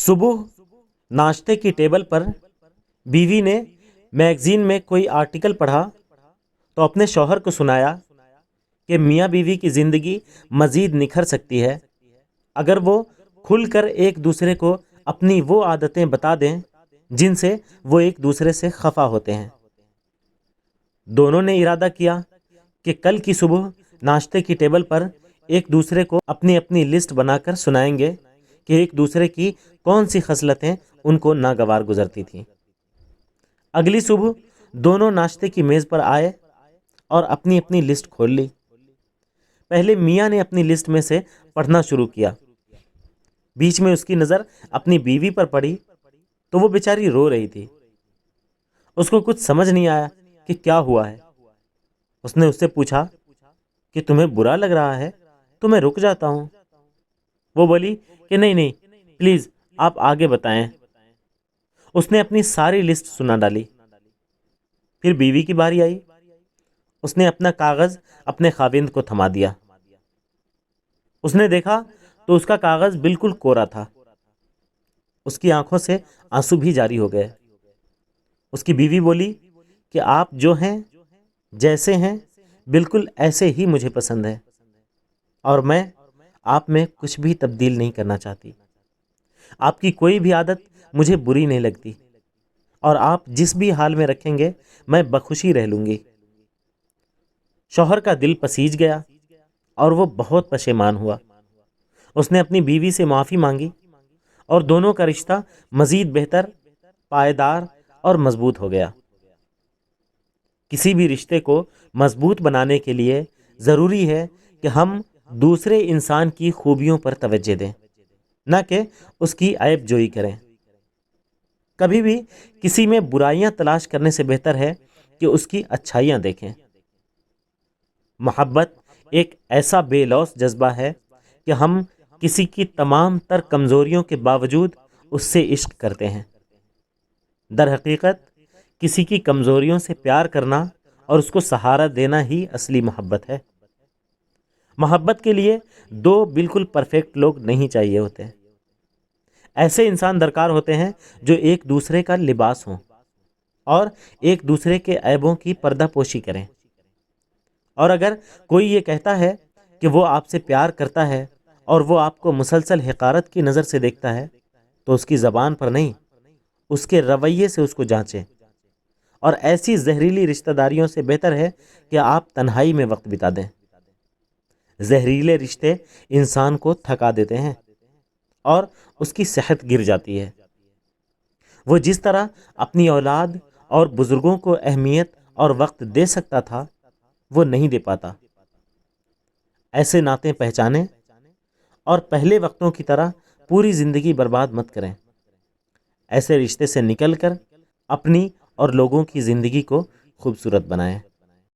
सुबह नाश्ते की टेबल पर बीवी ने मैगजीन में कोई आर्टिकल पढ़ा तो अपने शौहर को सुनाया कि मियाँ बीवी की ज़िंदगी मज़ीद निखर सकती है अगर वो खुलकर एक दूसरे को अपनी वो आदतें बता दें जिनसे वो एक दूसरे से खफा होते हैं। दोनों ने इरादा किया कि कल की सुबह नाश्ते की टेबल पर एक दूसरे को अपनी अपनी लिस्ट बनाकर सुनाएंगे कि एक दूसरे की कौन सी खसलतें उनको नागवार गुजरती थीं। अगली सुबह दोनों नाश्ते की मेज़ पर आए और अपनी अपनी लिस्ट खोल ली। पहले मियाँ ने अपनी लिस्ट में से पढ़ना शुरू किया। बीच में उसकी नज़र अपनी बीवी पर पड़ी तो वो बेचारी रो रही थी। उसको कुछ समझ नहीं आया कि क्या हुआ है। उसने उससे पूछा कि तुम्हें बुरा लग रहा है तो मैं रुक जाता हूँ। वो बोली कि नहीं नहीं, प्लीज़ आप आगे बताएं। उसने अपनी सारी लिस्ट सुना डाली। फिर बीवी की बारी आई। उसने अपना कागज़ अपने खाविंद को थमा दिया। उसने देखा तो उसका कागज़ बिल्कुल कोरा था। उसकी आंखों से आंसू भी जारी हो गए। उसकी बीवी बोली कि आप जो हैं, जैसे हैं, बिल्कुल ऐसे ही मुझे पसंद है और मैं आप में कुछ भी तब्दील नहीं करना चाहती। आपकी कोई भी आदत मुझे बुरी नहीं लगती और आप जिस भी हाल में रखेंगे मैं बखुशी रह लूँगी। शौहर का दिल पसीज गया और वो बहुत पशेमान हुआ। उसने अपनी बीवी से माफ़ी मांगी और दोनों का रिश्ता मज़ीद बेहतर, पायदार और मजबूत हो गया। किसी भी रिश्ते को मजबूत बनाने के लिए ज़रूरी है कि हम दूसरे इंसान की खूबियों पर तवज्जो दें, न कि उसकी ऐब जोई करें। कभी भी किसी में बुराइयां तलाश करने से बेहतर है कि उसकी अच्छाइयां देखें। मोहब्बत एक ऐसा बेलौस जज्बा है कि हम किसी की तमाम तर कमज़ोरियों के बावजूद उससे इश्क करते हैं। दर हकीकत किसी की कमज़ोरियों से प्यार करना और उसको सहारा देना ही असली मोहब्बत है। मोहब्बत के लिए दो बिल्कुल परफेक्ट लोग नहीं चाहिए होते। ऐसे इंसान दरकार होते हैं जो एक दूसरे का लिबास हों और एक दूसरे के ऐबों की पर्दापोशी करें। और अगर कोई ये कहता है कि वो आपसे प्यार करता है और वो आपको मुसलसल हक़ारत की नज़र से देखता है तो उसकी ज़बान पर नहीं, उसके रवैये से उसको जांचें। और ऐसी जहरीली रिश्तेदारियों से बेहतर है कि आप तन्हाई में वक्त बिता दें। जहरीले रिश्ते इंसान को थका देते हैं और उसकी सेहत गिर जाती है। वो जिस तरह अपनी औलाद और बुज़ुर्गों को अहमियत और वक्त दे सकता था वो नहीं दे पाता। ऐसे नाते पहचानें और पहले वक्तों की तरह पूरी ज़िंदगी बर्बाद मत करें। ऐसे रिश्ते से निकलकर अपनी और लोगों की ज़िंदगी को खूबसूरत बनाएं।